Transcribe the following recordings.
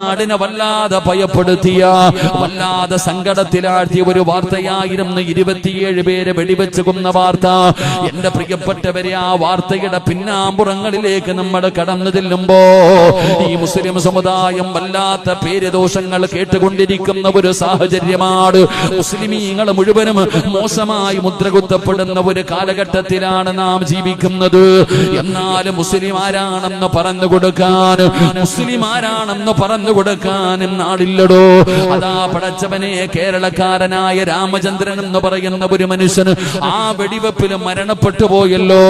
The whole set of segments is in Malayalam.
നാടിനെ വല്ലാതെ ഭയപ്പെടുത്തിയ, വല്ലാതെ സങ്കടത്തിലാഴ്ത്തിയ ഒരു വാർത്തയായിരുന്നു 27 പേരെ വെടിവെച്ച് കൊന്ന വാർത്ത. എന്റെ പ്രിയപ്പെട്ടവരെ, ആ വാർത്തയുടെ പിന്നാമ്പുറങ്ങളിലേക്ക് നമ്മൾ കടന്നു ചെല്ലുമ്പോ ഈ മുസ്ലിം സമുദായം വല്ലാത്ത പേരുദോഷങ്ങൾ കേട്ടുകൊണ്ടിരിക്കുന്ന ഒരു സാഹചര്യമാണ്. മുസ്ലിമീങ്ങൾ മുഴുവനും മോശമായി മുദ്രകുത്തപ്പെടുന്ന ഒരു കാലഘട്ടത്തിലാണ് നാം ജീവിക്കുന്നത്. എന്നാൽ മുസ്ലിം ആരാണെന്ന് പറഞ്ഞു കൊടുക്കാൻ, മുസ്ലിം ആരാണെന്ന് പറഞ്ഞു കൊടുക്കാനും നാടില്ലടോ. അതാ പടച്ചവനെ, കേരളക്കാരനായ രാമചന്ദ്രൻ എന്ന് പറയുന്ന ഒരു മനുഷ്യന് ആ വെടിവെപ്പിൽ മരണപ്പെട്ടു പോയല്ലോ.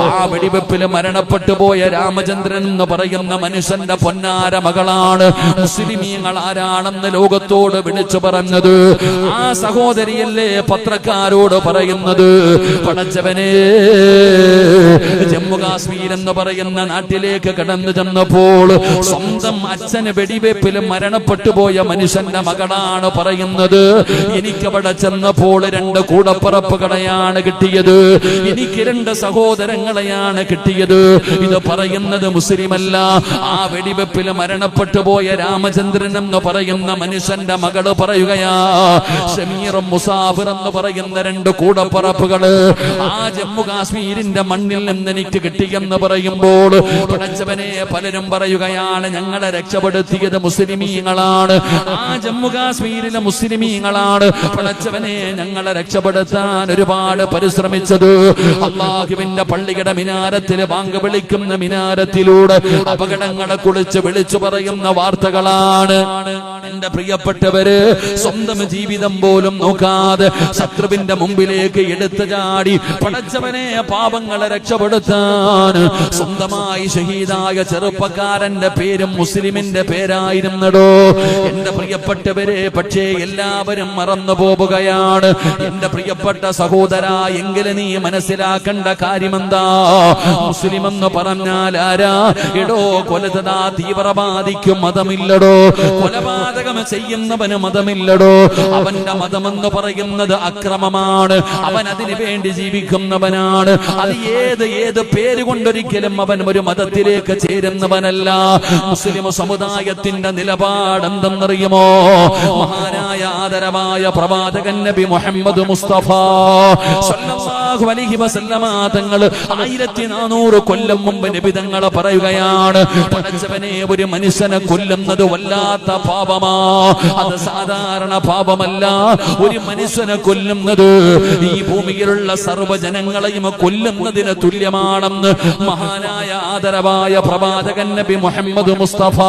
ആ വെടിവെപ്പിൽ മരണപ്പെട്ടു പോയ രാമചന്ദ്രൻ എന്ന് പറയുന്ന മനുഷ്യന്റെ പൊന്നാര മകളാണ് മുസ്ലിമീങ്ങൾ ആരാണെന്ന് ലോകത്തോട് വിളിച്ചു പറഞ്ഞത്. ആ സഹോദരിയല്ലേ പത്രക്കാരോട് പറയുന്നത്, പടച്ചവനെ, ജമ്മു കാശ്മീർ എന്ന് പറയുന്ന നാട്ടിലേക്ക് കടന്നു ചെന്നപ്പോൾ സ്വന്തം അച്ഛന് വെടിവെപ്പിൽ മരണപ്പെട്ടു പോയ മനുഷ്യന്റെ മകളാണ് പറയുന്നത്, എനിക്കവിടെ ചെന്നപ്പോൾ 2 കൂടപ്പറപ്പുകളെയാണ് കിട്ടിയത്, എനിക്ക് 2 സഹോദരങ്ങളെയാണ് കിട്ടിയത്. ഇത് പറയുന്നത് മുസ്ലിമല്ല. ആ വെടിവെപ്പിൽ മരണപ്പെട്ടു പോയ രാമചന്ദ്രൻ എന്ന് പറയുന്ന മനുഷ്യന്റെ മകള് പറയുകയാ, ഷമീറും മുസാഫിർ എന്ന് പറയുന്ന 2 കൂടപ്പറപ്പുകള് ആ ജമ്മു കാശ്മീരിന്റെ മണ്ണിൽ നിന്ന് എനിക്ക് കിട്ടിയെന്ന് പറയുമ്പോൾ പടച്ചവനെ, പലരും പറയുകയാണ് ഞങ്ങളെ രക്ഷപ്പെടുത്തിയത് മുസ്ലിമീങ്ങളാണ്, ആ ജമ്മു കാശ്മീരിലെ മുസ്ലിമീങ്ങളാണ് പടച്ചവനെ ഞങ്ങളെ രക്ഷപ്പെടുത്താൻ ഒരുപാട് പരിശ്രമിച്ചത്. അല്ലാഹുവിന്റെ പള്ളിയുടെ മിനാരത്തിൽ ബാങ്ക് വിളിക്കുന്ന മിനാരത്തിലൂടെ അപകടങ്ങളെ കുറിച്ച് വിളിച്ചു പറയുന്ന വാർത്തകളാണ്. എന്റെ പ്രിയപ്പെട്ടവര്, സ്വന്തം ജീവിതം പോലും നോക്കാതെ ശത്രുവിന്റെ മുമ്പിലേക്ക് എടുത്തു ചാടി പടച്ചവനെ പാപങ്ങളെ രക്ഷപ്പെടുത്താൻ സ്വന്തമായി ഷഹീദായ ചെറുപ്പക്കാരന്റെ പേരും മുസ്ലിമിന്റെ പേരായിരുന്നടോ. എന്റെ പ്രിയപ്പെട്ടവരെ, പക്ഷേ എല്ലാവരും മറന്നു പോവുകയാണ്. എന്റെ പ്രിയപ്പെട്ട സഹോദര, എങ്കിലും നീ മനസ്സിലാക്കേണ്ട കാര്യമെന്താ, മുസ്ലിം എന്ന് പറഞ്ഞാൽ ആരാ? എടോ, കൊലതാ തീവ്രവാദിക്കും മതമില്ലടോ, കൊലപാതകം ചെയ്യുന്നവന് മതമില്ലടോ. അവന്റെ മതമെന്ന് പറയുന്നത് അക്രമമാണ്. അവൻ അതിനു വേണ്ടി ജീവിക്കുന്നവനാണ്. അത് ഏത് പേര് കൊണ്ടൊരിക്കലും അവൻ ഒരു മതത്തിലേക്ക് ചേരുന്നവനല്ല. മുസ്ലിം സമുദായത്തിന്റെ നിലപാടെന്തെന്നറിയുമോ? മഹാനായ ആദരവായ പ്രവാചകൻ നബി മുഹമ്മദ് മുസ്തഫ സല്ലല്ലാഹു അലൈഹി വസല്ലമ തങ്ങൾ 1400 കൊല്ലം മുമ്പ് നബി തങ്ങൾ പറയുകയാണ്, പടച്ചവനെ, ഒരു മനുഷ്യനെ കൊല്ലുന്നത് വല്ലാത്ത പാപമാ. അത് സാധാരണ പാപമല്ല. ഒരു മനുഷ്യനെ കൊല്ലുന്നത് ഈ ഭൂമിയിലുള്ള സർവ്വജനങ്ങളെയും കൊല്ലുന്നതിന് തുല്യമാണെന്ന് മഹാനായ ആദരവായ പ്രവാചകൻ നബി മുഹമ്മദ് മുസ്തഫ